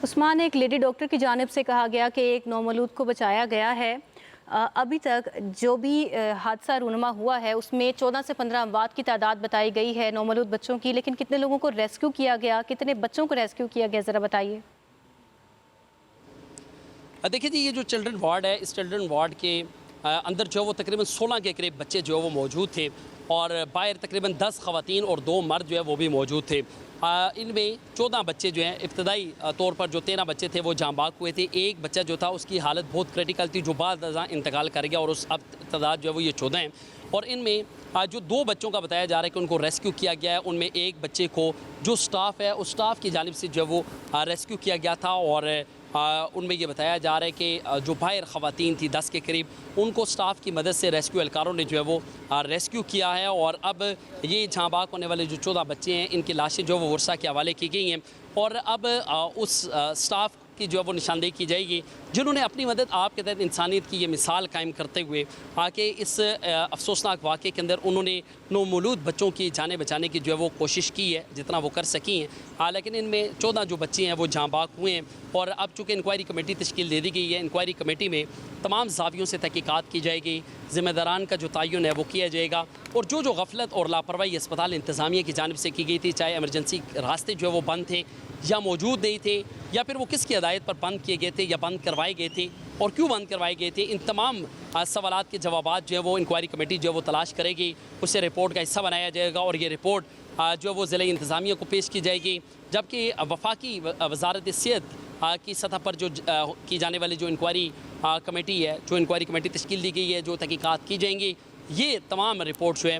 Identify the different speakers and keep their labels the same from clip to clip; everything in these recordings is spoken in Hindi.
Speaker 1: उस्मान, एक लेडी डॉक्टर की जानिब से कहा गया कि एक नौमौलूद को बचाया गया है। अभी तक जो भी हादसा रूनुमा हुआ है उसमें 14 से 15 अमवात की तादाद बताई गई है नौमौलूद बच्चों की, लेकिन कितने लोगों को रेस्क्यू किया गया, कितने बच्चों को रेस्क्यू किया गया, ज़रा बताइए।
Speaker 2: देखिए जी, ये जो चिल्ड्रन वार्ड है, इस चिल्ड्रन वार्ड के अंदर जो वो तकरीबन 16 के करीब बच्चे जो है वो मौजूद थे और बाहर तकरीबन 10 ख़वातीन और 2 मर्द जो है वो भी मौजूद थे। इनमें 14 बच्चे जो हैं, इब्तदाई तौर पर जो 13 बच्चे थे वो जाँ बाग हुए थे। एक बच्चा जो था उसकी हालत बहुत क्रिटिकल थी, जो बाद इंतकाल कर गया और उस अब तादाद जो है वो ये 14 हैं। और इनमें जो 2 बच्चों का बताया जा रहा है कि उनको रेस्क्यू किया गया है, उनमें एक बच्चे को जो स्टाफ है उस स्टाफ की जानिब से जो है वो रेस्क्यू किया गया था और उनमें ये बताया जा रहा है कि जो बाहर ख़वातीन थी 10 के करीब, उनको स्टाफ की मदद से रेस्क्यू एहलकारों ने जो है वो रेस्क्यू किया है। और अब ये जहाँ बाग होने वाले जो 14 बच्चे हैं, इनकी लाशें जो वो वर्षा के हवाले की गई हैं और अब उस स्टाफ की जो है वो निशानदेही की जाएगी जिन्होंने अपनी मदद आप के तहत इंसानियत की ये मिसाल कायम करते हुए आके इस अफसोसनाक वाक़े के अंदर उन्होंने नौमौलूद बच्चों की जानें बचाने की जो है वो कोशिश की है जितना वो कर सकी हैं। लेकिन इनमें 14 जो बच्चे हैं वो जाँ बाग हुए हैं और अब चूँकि इंक्वायरी कमेटी तश्कील दे दी गई है, इंक्वायरी कमेटी में तमाम ज़ावियों से तहकीकात की जाएगी, ज़िम्मेदारान का जो तयन है वो किया जाएगा और जो गफलत और लापरवाही अस्पताल इंतज़ामिया की जानिब से की गई थी, चाहे एमरजेंसी रास्ते जो है वो बंद थे या मौजूद नहीं थे या फिर वो किसकी हिदायत पर बंद किए गए थे या बंद करवाए गए थे और क्यों बंद करवाए गए थे, इन तमाम सवालात के जवाबात जो है वो इंक्वायरी कमेटी जो है वो तलाश करेगी, उससे रिपोर्ट का हिस्सा बनाया जाएगा और ये रिपोर्ट जो वो ज़िला इंतज़ामिया को पेश की जाएगी। जबकि वफाकी वज़ारत सेहत की सतह पर जो की जाने वाली जो इंक्वायरी कमेटी है, जो इंक्वायरी कमेटी तश्कील दी गई है, जो तहकीकात की जाएंगी, ये तमाम रिपोर्ट जो है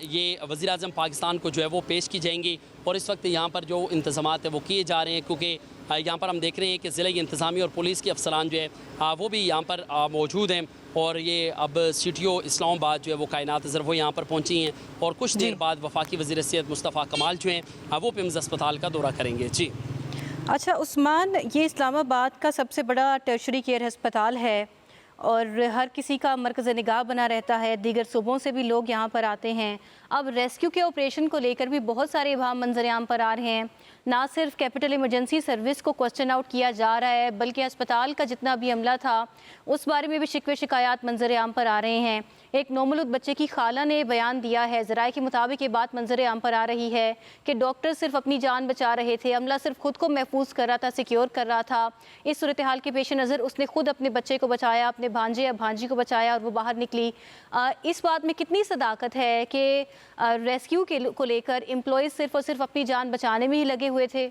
Speaker 2: ये वज़ीर-ए-आज़म पाकिस्तान को जो है वो पेश की जाएंगी। और इस वक्त यहाँ पर जो इंतज़ामात है वो किए जा रहे हैं, क्योंकि यहाँ पर हम देख रहे हैं कि ज़िला इंतज़ामिया और पुलिस के अफसरान जो है वो भी यहाँ पर मौजूद हैं और ये अब CTO इस्लामाबाद जो है वो कायनात अज़हर वो यहाँ पर पहुँची हैं और कुछ देर बाद वफाकी वज़ीर सेहत मुस्तफ़ा कमाल जो हैं वो पिम्स अस्पताल का दौरा करेंगे। जी
Speaker 1: अच्छा उस्मान, ये इस्लामाबाद का सबसे बड़ा टर्शरी केयर अस्पताल है और हर किसी का मरकज़ निगाह बना रहता है, दीगर सूबों से भी लोग यहाँ पर आते हैं। अब रेस्क्यू के ऑपरेशन को लेकर भी बहुत सारे इबाम मंजर-ए-आम पर आ रहे हैं। ना सिर्फ कैपिटल इमरजेंसी सर्विस को क्वेश्चन आउट किया जा रहा है, बल्कि अस्पताल का जितना भी अमला था उस बारे में भी शिकवे शिकायत मंजर-ए-आम पर आ रहे हैं। एक नौमौलूद बच्चे की खाला ने बयान दिया है, ज़राए के मुताबिक ये बात मंजर-ए-आम पर आ रही है कि डॉक्टर सिर्फ अपनी जान बचा रहे थे, अमला सिर्फ खुद को महफूज कर रहा था, सिक्योर कर रहा था। इस सूरत हाल के पेश नज़र उसने खुद अपने बच्चे को बचाया, अपने भांजे या भांजी को बचाया और वो बाहर निकली। इस बात में कितनी सदाकत है कि रेस्क्यू को लेकर एम्प्लॉयज़ सिर्फ और सिर्फ अपनी जान बचाने में ही लगे हुए थे?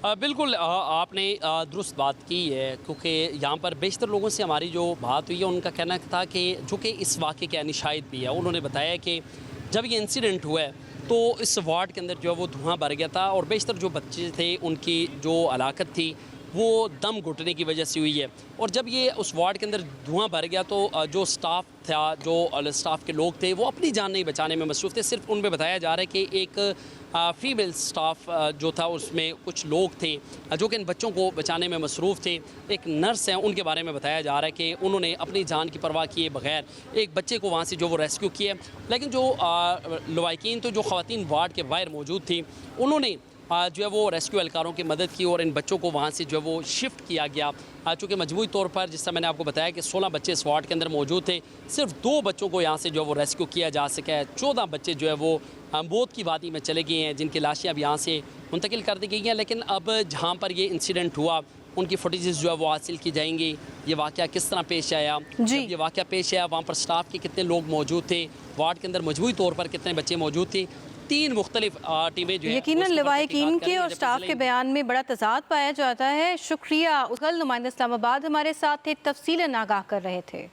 Speaker 2: बिल्कुल आपने दुरुस्त बात की है, क्योंकि यहाँ पर बेशतर लोगों से हमारी जो बात हुई है उनका कहना था कि जो कि इस वाक़े के यानी शाहिद भी है, उन्होंने बताया कि जब ये इंसिडेंट हुआ है तो इस वार्ड के अंदर जो है वो धुआं भर गया था और बेशतर जो बच्चे थे उनकी जो हलाकत थी वो दम घुटने की वजह से हुई है। और जब ये उस वार्ड के अंदर धुआं भर गया तो जो स्टाफ था, जो स्टाफ के लोग थे वो अपनी जान नहीं बचाने में मसरूफ़ थे। सिर्फ उनमें बताया जा रहा है कि एक फ़ीमेल स्टाफ जो था उसमें कुछ लोग थे जो कि इन बच्चों को बचाने में मसरूफ़ थे। एक नर्स हैं, उनके बारे में बताया जा रहा है कि उन्होंने अपनी जान की परवाह किए बगैर एक बच्चे को वहाँ से जो वो रेस्क्यू किया। लेकिन जो लवाकिन तो जो ख़वातीन वार्ड के बाहर मौजूद थी उन्होंने जो है वो रेस्क्यू एहलकारों की मदद की और इन बच्चों को वहाँ से जो है वो शिफ्ट किया गया। चूँकि मजबूरी तौर पर जिस तरह मैंने आपको बताया कि 16 बच्चे इस वार्ड के अंदर मौजूद थे, सिर्फ 2 बच्चों को यहाँ से जो है वो रेस्क्यू किया जा सका है। 14 बच्चे जो है वो मौत की वादी में चले गए हैं, जिनकी लाशें अब यहाँ से मुंतकिल कर दी गई हैं। लेकिन अब जहाँ पर ये इंसिडेंट हुआ उनकी फुटेजेस जो है वो हासिल की जाएंगी, ये वाक़या किस तरह पेश आया, जब ये वाक़या पेश आया वहाँ पर स्टाफ के कितने लोग मौजूद थे, वार्ड के अंदर मजबूरी तौर पर कितने बच्चे मौजूद थे। 3 मुख्तलिफ टीमें जो
Speaker 1: यकीनन लवाहिकीन के और स्टाफ के बयान में बड़ा तज़ाद पाया जाता है। शुक्रिया। कल नुमाइंदा इस्लामाबाद हमारे साथ थे, तफसीलन आगाह कर रहे थे।